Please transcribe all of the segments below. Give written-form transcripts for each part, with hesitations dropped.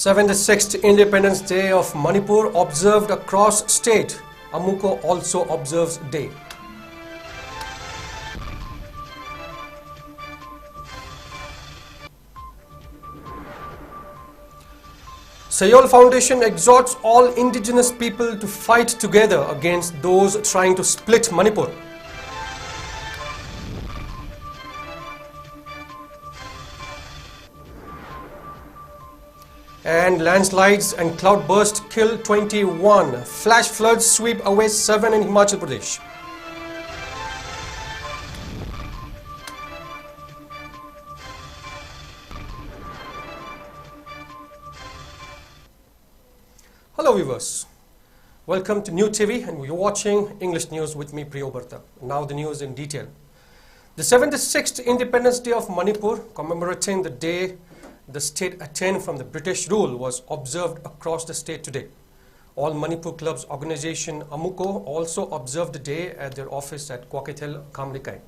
76th Independence Day of Manipur observed across state. Amuko also observes day. Sayol Foundation exhorts all indigenous people to fight together against those trying to split Manipur. And landslides and cloudburst kill 21. Flash floods sweep away 7 in Himachal Pradesh. Hello viewers, welcome to New TV and you're watching English News with me PRIYOBARTA. Now the news in detail. The 76th Independence Day of Manipur, commemorating the day the state attained from the British rule, was observed across the state today. All Manipur clubs organization Amuko also observed the day at their office at 𝗜𝗡𝗗𝗏𝗡𝗡𝗏.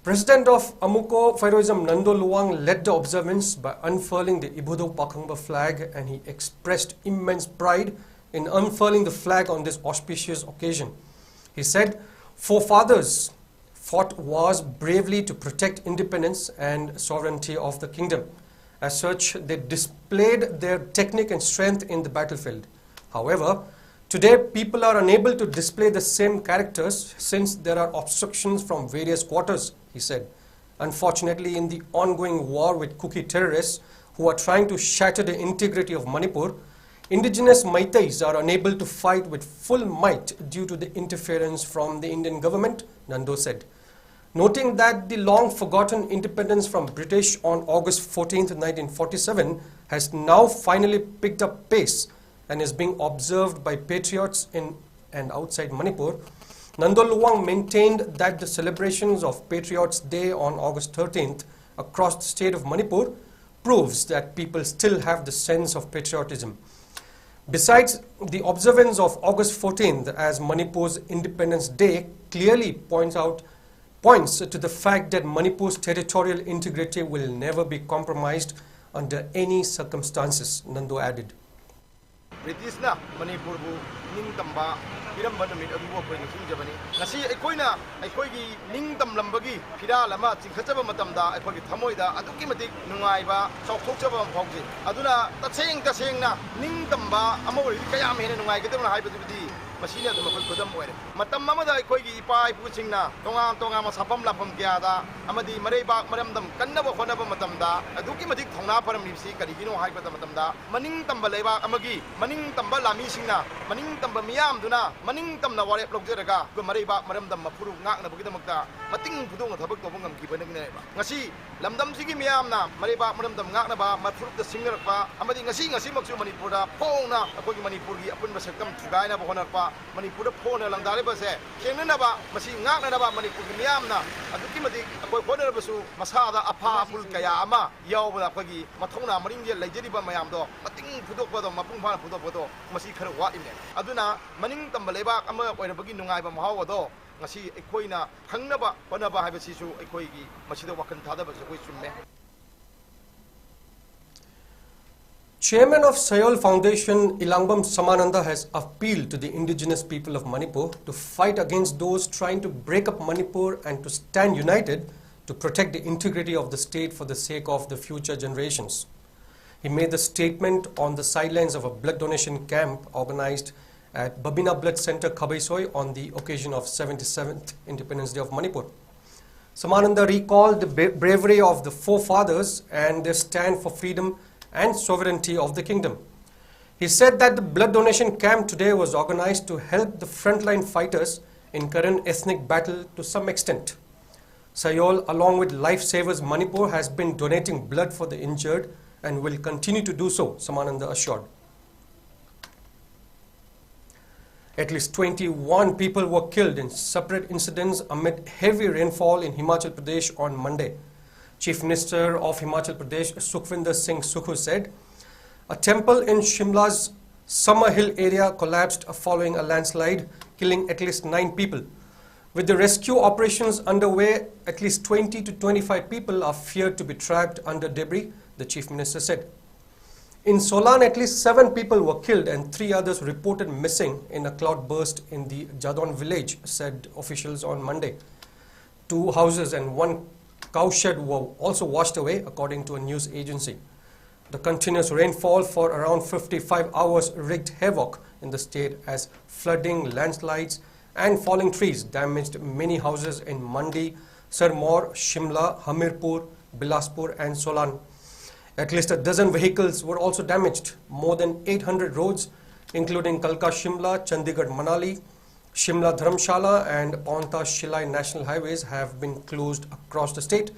President of Amuko Fairoism Nando Luang led the observance by unfurling the 𝗜𝗏𝗚𝗏𝗏𝗏 flag, and he expressed immense pride in unfurling the flag on this auspicious occasion. He said, "Forefathers fought wars bravely to protect independence and sovereignty of the kingdom. As such, they displayed their technique and strength in the battlefield. However, today people are unable to display the same characters since there are obstructions from various quarters," he said. Unfortunately, in the ongoing war with Kuki terrorists who are trying to shatter the integrity of Manipur, indigenous 𝗦𝗧s are unable to fight with full might due to the interference from the Indian government, Nando said. Noting that the long-forgotten independence from British on August 14, 1947 has now finally picked up pace and is being observed by patriots in and outside Manipur, Nando Luang maintained that the celebrations of Patriots' Day on August 13th across the state of Manipur proves that people still have the sense of patriotism. Besides, the observance of August 14th as Manipur's Independence Day clearly points to the fact that Manipur's territorial integrity will never be compromised under any circumstances, Nando added. British na Manipur bu ningtamba piramba numit adu wo koi ngisujabani ngasi aikoina aikoigi ningtam lambagi phira lama chingkhachaba matamda aikoigi thamoida aduki matik nungaiba chaukhokchaba phauji aduna tasengna ningtamba amawri kayam hena nungai gedamna haibadudi masina dum khoi khodam oire matam mamada aikoigi ipa ipuchingna tonga masapam lapam gyada amadi mareiba maramdam kannaba khonaba matamda aduki matik thongna param nipsi karigino haibada matamda maning tamba leiba amagi maning tamba lami singna maning tamba miyam duna maning tamna warep lokjeraga ko mareiba maramdam mapuru ngakna bugidamakta mating pudong thabak tobong ngam kibanagneba ngasi lamdam sigi miyamna mareiba maramdam ngakna ba mapuruk da singrakpa amadi ngasi maksu manipurda phongna akogi manipurgi apunba sakam thugaina bohonakpa manipurda phona langdare ba se kenna ba masi ngakna ba manipurgi miyamna aduki madi akoi khonera basu masada apha apul kaya ama yawba akogi mathongna maringje leijeri ba mayamdo mating pudok ba do mapung phana pudok ba do masi khara wa ine aduna maning tamba leba ama oirabagi nungaiba mahaw ado ngasi aikoina khangnaba honaba haibasisu aikoigi masida wakan thadaba sakoi chumme. Chairman of Sayol Foundation Ilangbam Samananda has appealed to the indigenous people of Manipur to fight against those trying to break up Manipur and to stand united to protect the integrity of the state for the sake of the future generations. He made the statement on the sidelines of a blood donation camp organized at Babina Blood Center, Khabaisoi on the occasion of 77th Independence Day of Manipur. Samananda recalled the bravery of the forefathers and their stand for freedom and sovereignty of the kingdom. He said that the blood donation camp today was organized to help the frontline fighters in current ethnic battle to some extent. Sayol, along with Lifesavers Manipur, has been donating blood for the injured and will continue to do so, Samananda assured. At least 21 people were killed in separate incidents amid heavy rainfall in Himachal Pradesh on Monday. Chief Minister of Himachal Pradesh, Sukhvinder Singh Sukhu, said a temple in Shimla's Summer Hill area collapsed following a landslide, killing at least 9 people. With the rescue operations underway, at least 20 to 25 people are feared to be trapped under debris, the Chief Minister said. In Solan, at least 7 people were killed and 3 others reported missing in a cloudburst in the Jadon village, said officials on Monday. 2 houses and 1 cowshed were also washed away, according to a news agency. The continuous rainfall for around 55 hours wreaked havoc in the state as flooding, landslides and falling trees damaged many houses in Mandi, Sirmaur, Shimla, Hamirpur, Bilaspur and Solan. At least a dozen vehicles were also damaged. More than 800 roads, including Kalka-Shimla, Chandigarh-Manali, Shimla-Dharamshala and Paonta-Shillai national highways have been closed across the state,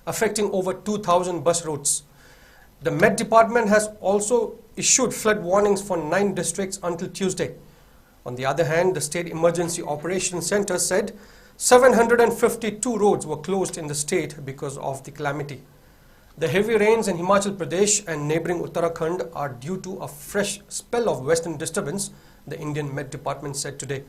affecting over 2,000 bus routes. The Met Department has also issued flood warnings for 9 districts until Tuesday. On the other hand, the State Emergency Operations Center said 752 roads were closed in the state because of the calamity. The heavy rains in Himachal Pradesh and neighboring Uttarakhand are due to a fresh spell of western disturbance, the Indian Met Department said today.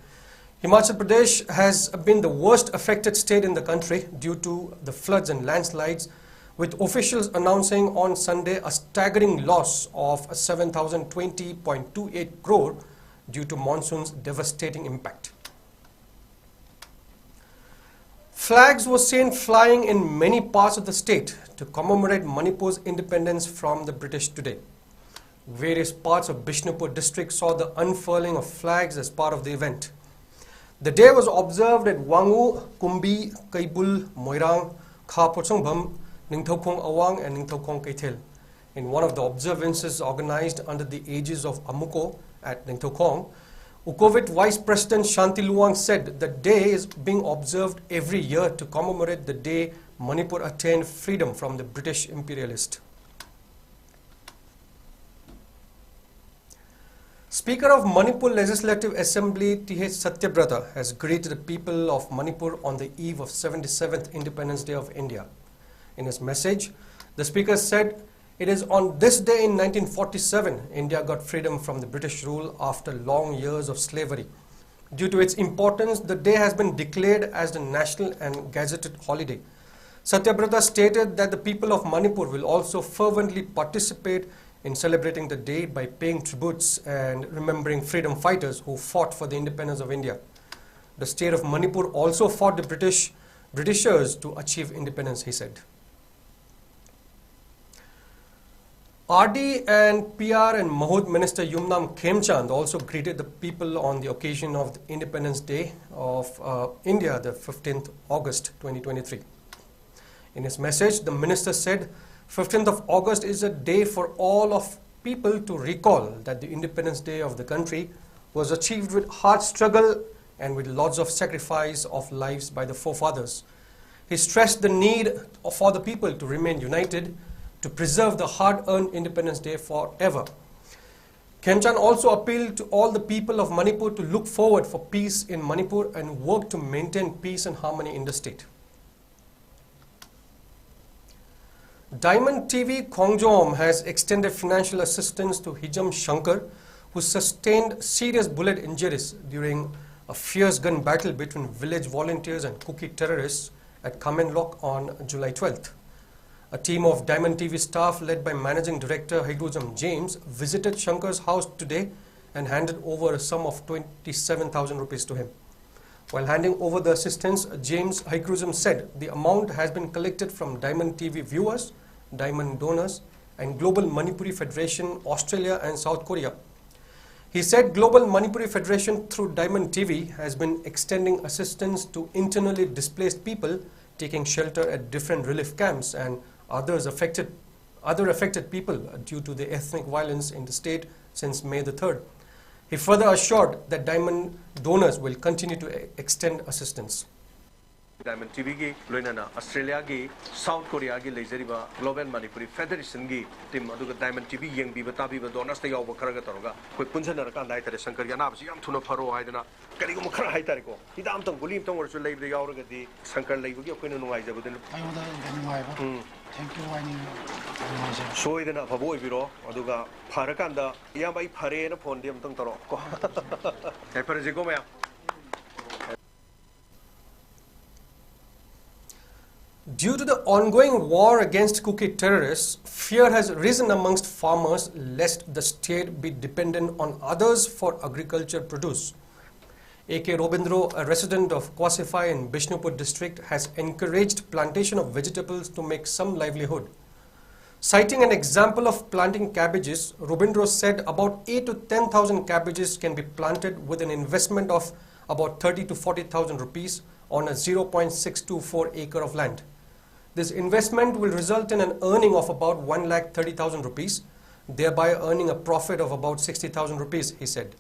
Himachal Pradesh has been the worst affected state in the country due to the floods and landslides, with officials announcing on Sunday a staggering loss of 7,020.28 crore due to monsoon's devastating impact. Flags were seen flying in many parts of the state to commemorate Manipur's independence from the British today. Various parts of Bishnupur district saw the unfurling of flags as part of the event. The day was observed at Wangu, Kumbi, Kaibul, Moirang, 𝗕𝗥𝗦𝗘𝗡𝗏, 𝗕𝗥𝗡𝗏𝗏 and 𝗕𝗥𝗡𝗏𝗃𝗏. In one of the observances organized under the aegis of Amuko at 𝗕𝗥𝗡𝗏, Ukhovit Vice President Shanti Luang said the day is being observed every year to commemorate the day Manipur attained freedom from the British imperialist. Speaker of Manipur Legislative Assembly 𝗕𝗥𝗦𝗘𝗧𝗏 has greeted the people of Manipur on the eve of 77th Independence Day of India. In his message, the speaker said, "It is on this day in 1947 India got freedom from the British rule after long years of slavery. Due to its importance, the day has been declared as the national and gazetted holiday." 𝗕𝗏𝗧𝗏 stated that the people of Manipur will also fervently participate in celebrating the day by paying tributes and remembering freedom fighters who fought for the independence of India. The state of Manipur also fought the Britishers to achieve independence, he said. RD and PR and Mahud Minister Yumnam Khemchand also greeted the people on the occasion of the Independence Day of India, the 15th August 2023. In his message, the minister said, 15th of August is a day for all of people to recall that the Independence Day of the country was achieved with hard struggle and with lots of sacrifice of lives by the forefathers. He stressed the need for the people to remain united to preserve the hard-earned Independence Day forever. Khemchand also appealed to all the people of Manipur to look forward for peace in Manipur and work to maintain peace and harmony in the state. Diamond TV Khongjom has extended financial assistance to Hijam Shankar, who sustained serious bullet injuries during a fierce gun battle between village volunteers and Kuki terrorists at Kamenlok on July 12th. A team of Diamond TV staff led by Managing Director 𝗦𝗔𝗔𝗡𝗏 James visited Shankar's house today and handed over a sum of 27,000 rupees to him. While handing over the assistance, James 𝗦𝗔𝗔𝗡𝗏 said the amount has been collected from Diamond TV viewers, Diamond donors and Global Manipuri Federation, Australia and South Korea. He said Global Manipuri Federation through Diamond TV has been extending assistance to internally displaced people taking shelter at different relief camps and other affected people due to the ethnic violence in the state since May the 3rd. He further assured that Diamond donors will continue to extend assistance. Diamond TV gi loinana Australia gi South Korea gi leijariba Global Manipuri Federation gi team aduga Diamond TV yeng bi batabi ba donors ta yawba kharaga toroga koi punjana ra dai tare Shankar ya na bsi yam thuna pharo haidana kari ko khara hai tare ko idam tang gulim tang warsu leib de yawraga di Shankar leibu gi koina nungai jabu den ayoda nungai ba thank you wani soidana phabo ibiro aduga pharakanda iyambai phare na phone dem tang taro ko kai phare je ko maya. Due to the ongoing war against cookie terrorists, fear has risen amongst farmers lest the state be dependent on others for agriculture produce. A.K. Robindro, a resident of Kwasify in Bishnupur district, has encouraged plantation of vegetables to make some livelihood. Citing an example of planting cabbages, Robindro said about 8 to 10,000 cabbages can be planted with an investment of about 30 to 40,000 rupees on a 0.624 acre of land. This investment will result in an earning of about 1,30,000 rupees, thereby earning a profit of about 60,000 rupees, he said.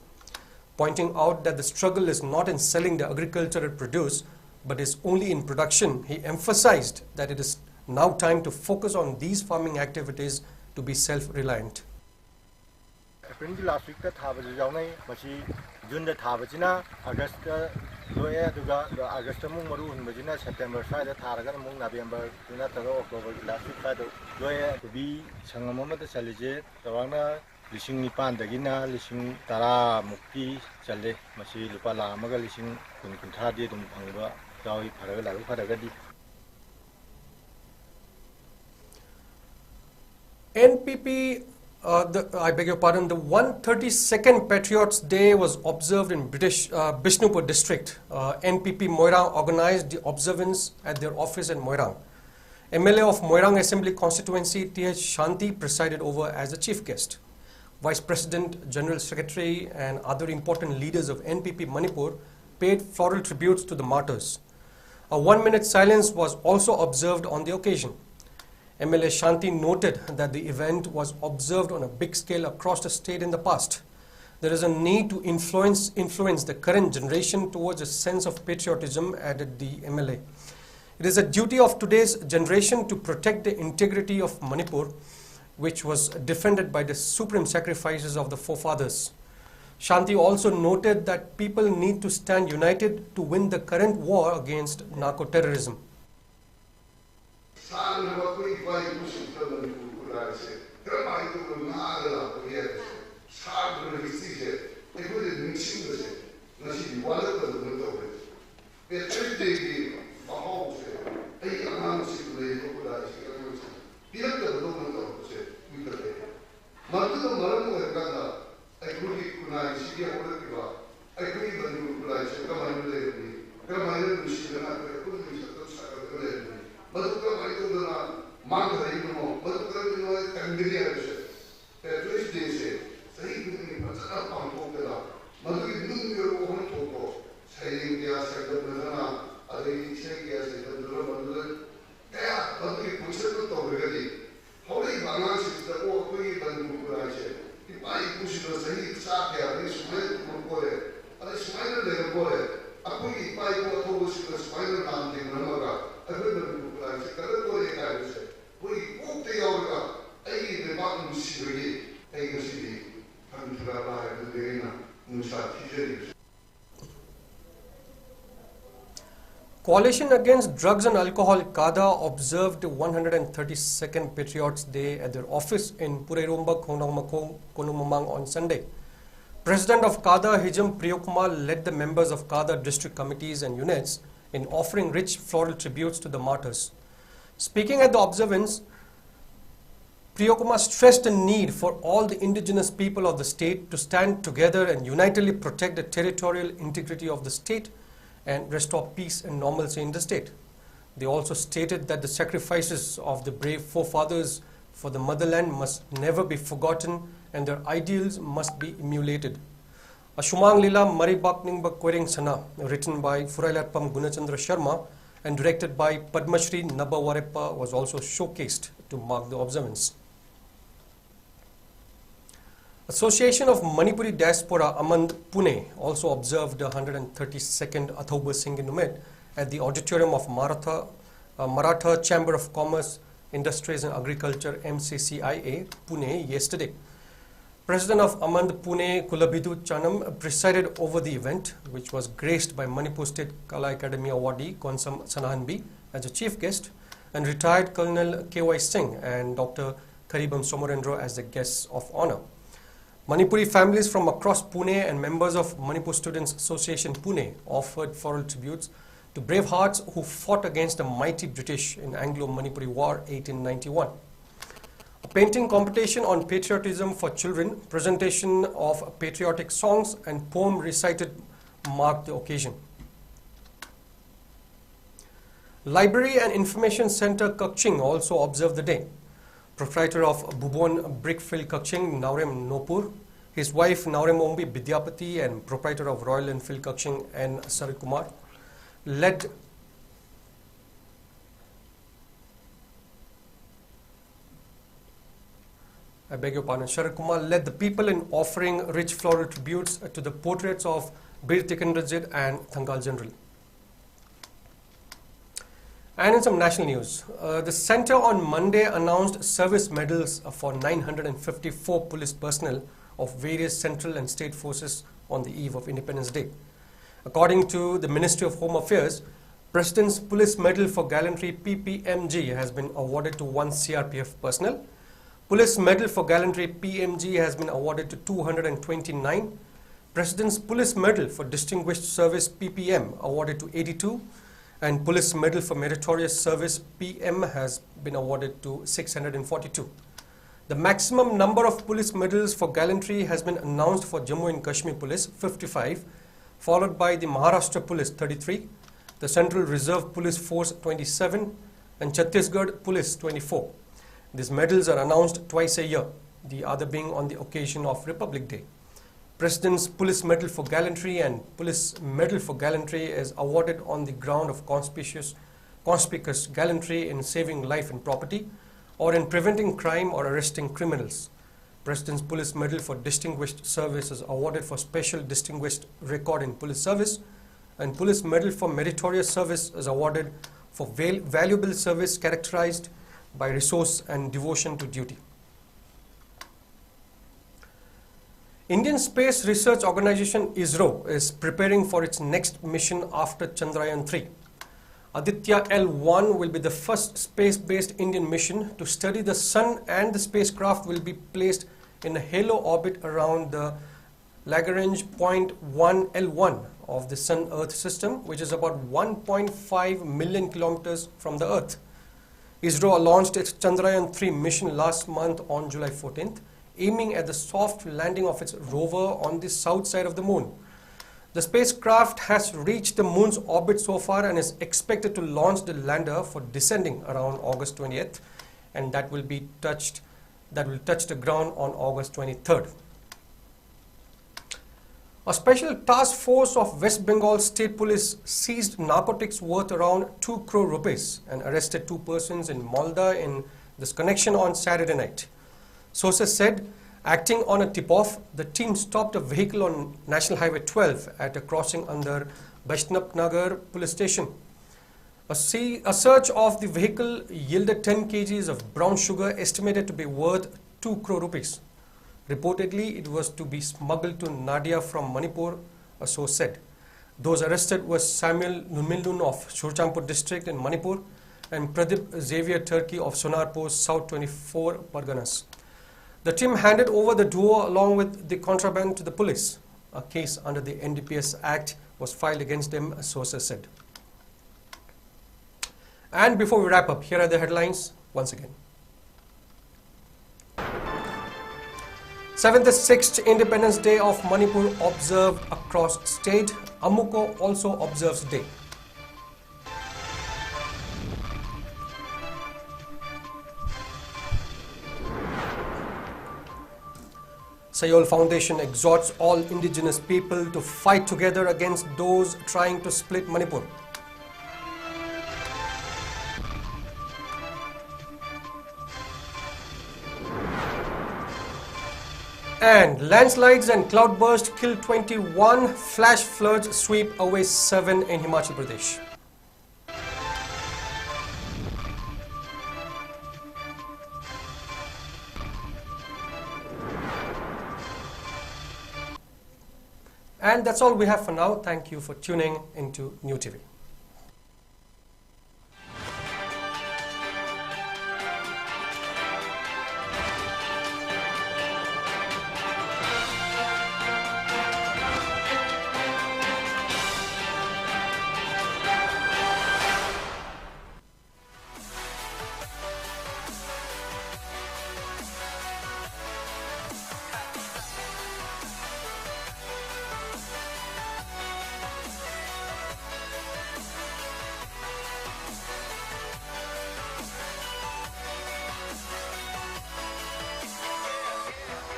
Pointing out that the struggle is not in selling the agricultural produce, but is only in production, he emphasized that it is now time to focus on these farming activities to be self-reliant. Last week, June the Tabajina, August, August Maru, September side, Taragan, November, October, last week, to be Sangamoma, the Salije, Tarana, Lishing Nipan, the Gina, Lishing Tara, Mukti, Chale, Mashi, Lupala, Maga, Lishing, Kuntadi, Panga, Gawi, Paragala, Paragadi. NPP, I beg your pardon, the 132nd Patriots Day was observed in Bishnupur district. NPP Moirang organized the observance at their office in Moirang. MLA of Moirang Assembly Constituency 𝗕𝗥𝗦𝗘𝗡𝗏 presided over as the chief guest. Vice President, General Secretary and other important leaders of NPP Manipur paid floral tributes to the martyrs. A 1-minute silence was also observed on the occasion. MLA Shanti noted that the event was observed on a big scale across the state in the past. There is a need to influence the current generation towards a sense of patriotism, added the MLA. It is a duty of today's generation to protect the integrity of Manipur, which was defended by the supreme sacrifices of the forefathers. Shanti also noted that people need to stand united to win the current war against narco-terrorism. Coalition Against Drugs and Alcohol KADA observed 132nd Patriots Day at their office in Purerumba, Konumamang on Sunday. President of KADA Hijam Priyokuma led the members of KADA district committees and units in offering rich floral tributes to the martyrs. Speaking at the observance, Priyokuma stressed the need for all the indigenous people of the state to stand together and unitedly protect the territorial integrity of the state and restore peace and normalcy in the state. They also stated that the sacrifices of the brave forefathers for the motherland must never be forgotten and their ideals must be emulated. A Shumang Lila Maribakningba Kwering Sana, written by Furailarpam Gunachandra Sharma and directed by Padmashri Nabha Warepa, was also showcased to mark the observance. Association of Manipuri Diaspora Amand Pune also observed the 132nd Athoba Singinumet at the auditorium of Maratha Chamber of Commerce, Industries and Agriculture MCCIA Pune yesterday. President of Amand Pune Kulabhidu Chanam presided over the event, which was graced by Manipur State Kala Academy awardee Konsam Sanahanbi as a chief guest and retired Colonel K.Y. Singh and Dr. Karibam Somarendra as the guests of honor. Manipuri families from across Pune and members of Manipur Students Association Pune offered floral tributes to brave hearts who fought against the mighty British in Anglo-Manipuri War 1891. A painting competition on patriotism for children, presentation of patriotic songs and poem recited marked the occasion. Library and Information Center Kakching also observed the day. Proprietor of Bubon Brickfield Kakching, Naurem Nopur, his wife Naurem Ombi Vidyapati, and proprietor of Royal Enfield Kakching and Sarikumar led Sharad led the people in offering rich floral tributes to the portraits of Bir Tikendrazit and Thangal General. And in some national news, the Centre on Monday announced service medals for 954 police personnel of various central and state forces on the eve of Independence Day. According to the Ministry of Home Affairs, President's Police Medal for Gallantry PPMG has been awarded to 1 CRPF personnel. Police Medal for Gallantry PMG has been awarded to 229. President's Police Medal for Distinguished Service PPM awarded to 82. And Police Medal for Meritorious Service PM has been awarded to 642. The maximum number of police medals for gallantry has been announced for Jammu and Kashmir Police, 55, followed by the Maharashtra Police, 33, the Central Reserve Police Force, 27, and Chhattisgarh Police, 24. These medals are announced twice a year, the other being on the occasion of Republic Day. President's Police Medal for Gallantry and Police Medal for Gallantry is awarded on the ground of conspicuous gallantry in saving life and property or in preventing crime or arresting criminals. President's Police Medal for Distinguished Service is awarded for special distinguished record in police service, and Police Medal for Meritorious Service is awarded for valuable service characterized by resource and devotion to duty. Indian Space Research Organization ISRO is preparing for its next mission after Chandrayaan-3. Aditya L1 will be the first space-based Indian mission to study the Sun, and the spacecraft will be placed in a halo orbit around the Lagrange point 1 L1 of the Sun-Earth system, which is about 1.5 million kilometers from the Earth. ISRO launched its Chandrayaan-3 mission last month on July 14th, aiming at the soft landing of its rover on the south side of the moon. The spacecraft has reached the moon's orbit so far and is expected to launch the lander for descending around August 20th, and that will touch the ground on August 23rd. A special task force of West Bengal State Police seized narcotics worth around 2 crore rupees and arrested 2 persons in Malda in this connection on Saturday night. Sources said, acting on a tip-off, the team stopped a vehicle on National Highway 12 at a crossing under Vaishnavnagar police station. A search of the vehicle yielded 10 kgs of brown sugar estimated to be worth 2 crore rupees. Reportedly, it was to be smuggled to Nadia from Manipur, a source said. Those arrested were Samuel Nunmildun of Shurchampur district in Manipur and Pradeep Xavier Turkey of Sonarpur, South 24 Parganas. The team handed over the duo along with the contraband to the police. A case under the NDPS Act was filed against them, sources said. And before we wrap up, here are the headlines once again. 76th Independence Day of Manipur observed across state. Amuko also observes day. Sayol Foundation exhorts all indigenous people to fight together against those trying to split Manipur. And landslides and cloudburst kill 21, flash floods sweep away 7 in Himachal Pradesh. And that's all we have for now. Thank you for tuning into New TV.